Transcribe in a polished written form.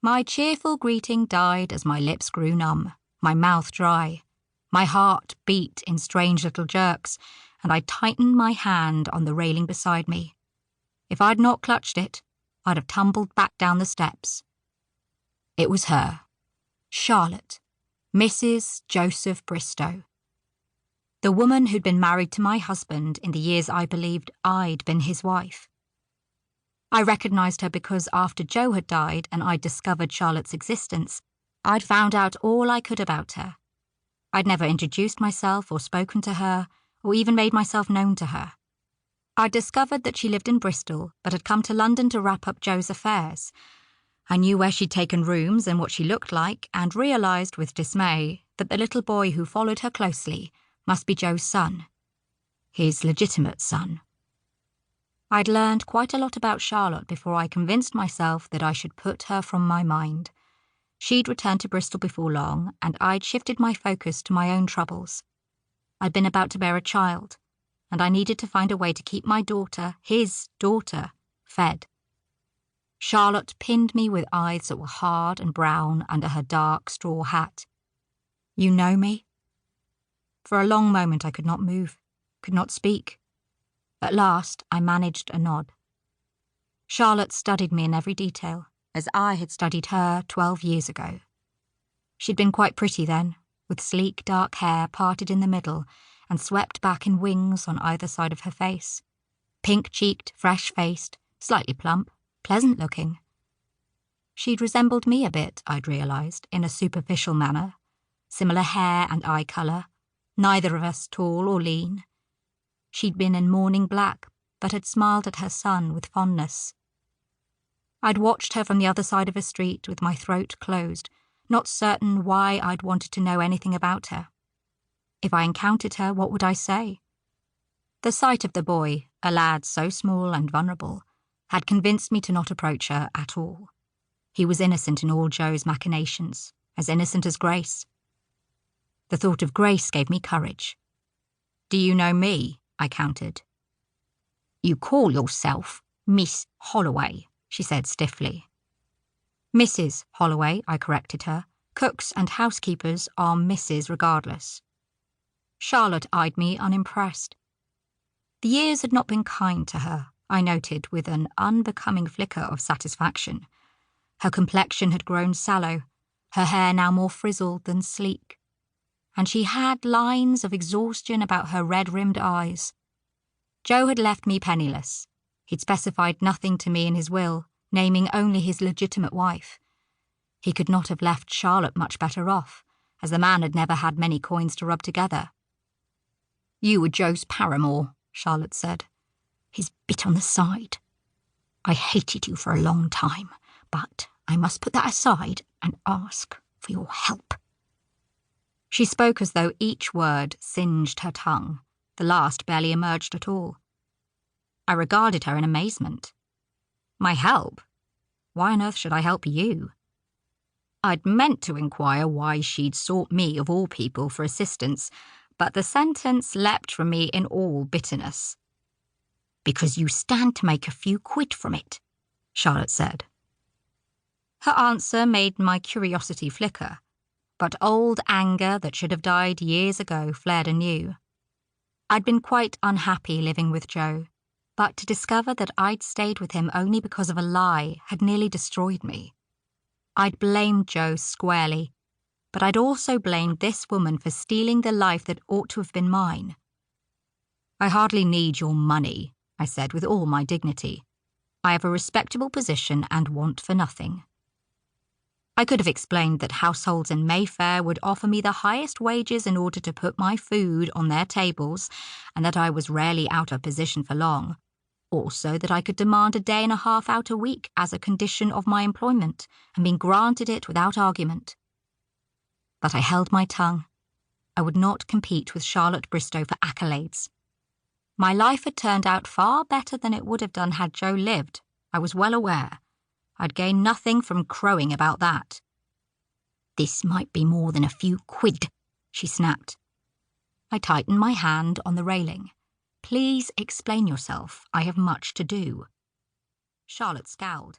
My cheerful greeting died as my lips grew numb, my mouth dry. My heart beat in strange little jerks, and I tightened my hand on the railing beside me. If I'd not clutched it, I'd have tumbled back down the steps. It was her, Charlotte, Mrs. Joseph Bristow. The woman who'd been married to my husband in the years I believed I'd been his wife. I recognised her because after Joe had died and I'd discovered Charlotte's existence, I'd found out all I could about her. I'd never introduced myself or spoken to her, or even made myself known to her. I'd discovered that she lived in Bristol, but had come to London to wrap up Joe's affairs. I knew where she'd taken rooms and what she looked like, and realised with dismay that the little boy who followed her closely must be Joe's son. His legitimate son. I'd learned quite a lot about Charlotte before I convinced myself that I should put her from my mind. She'd returned to Bristol before long, and I'd shifted my focus to my own troubles. I'd been about to bear a child, and I needed to find a way to keep my daughter, his daughter, fed. Charlotte pinned me with eyes that were hard and brown under her dark straw hat. "You know me?" For a long moment I could not move, could not speak. At last I managed a nod. Charlotte studied me in every detail, as I had studied her 12 years ago. She'd been quite pretty then, with sleek dark hair parted in the middle and swept back in wings on either side of her face. Pink-cheeked, fresh-faced, slightly plump, pleasant-looking. She'd resembled me a bit, I'd realised, in a superficial manner. Similar hair and eye colour, neither of us tall or lean. She'd been in mourning black, but had smiled at her son with fondness. I'd watched her from the other side of a street with my throat closed, not certain why I'd wanted to know anything about her. If I encountered her, what would I say? The sight of the boy, a lad so small and vulnerable, had convinced me to not approach her at all. He was innocent in all Joe's machinations, as innocent as Grace. The thought of Grace gave me courage. "Do you know me?" I countered. "You call yourself Miss Holloway," she said stiffly. "Mrs. Holloway," I corrected her. "Cooks and housekeepers are Mrs. regardless." Charlotte eyed me unimpressed. The years had not been kind to her, I noted with an unbecoming flicker of satisfaction. Her complexion had grown sallow, her hair now more frizzled than sleek. And she had lines of exhaustion about her red-rimmed eyes. Joe had left me penniless. He'd specified nothing to me in his will, naming only his legitimate wife. He could not have left Charlotte much better off, as the man had never had many coins to rub together. "You were Joe's paramour," Charlotte said. "His bit on the side. I hated you for a long time, but I must put that aside and ask for your help." She spoke as though each word singed her tongue. The last barely emerged at all. I regarded her in amazement. My help? Why on earth should I help you? I'd meant to inquire why she'd sought me, of all people, for assistance, but the sentence leapt from me in all bitterness. "Because you stand to make a few quid from it," Charlotte said. Her answer made my curiosity flicker, but old anger that should have died years ago flared anew. I'd been quite unhappy living with Joe, but to discover that I'd stayed with him only because of a lie had nearly destroyed me. I'd blamed Joe squarely, but I'd also blamed this woman for stealing the life that ought to have been mine. "I hardly need your money," I said with all my dignity. "I have a respectable position and want for nothing." I could have explained that households in Mayfair would offer me the highest wages in order to put my food on their tables, and that I was rarely out of position for long. Also that I could demand a day and a half out a week as a condition of my employment, and been granted it without argument. But I held my tongue. I would not compete with Charlotte Bristow for accolades. My life had turned out far better than it would have done had Joe lived. I was well aware. I'd gain nothing from crowing about that. "This might be more than a few quid," she snapped. I tightened my hand on the railing. "Please explain yourself. I have much to do." Charlotte scowled.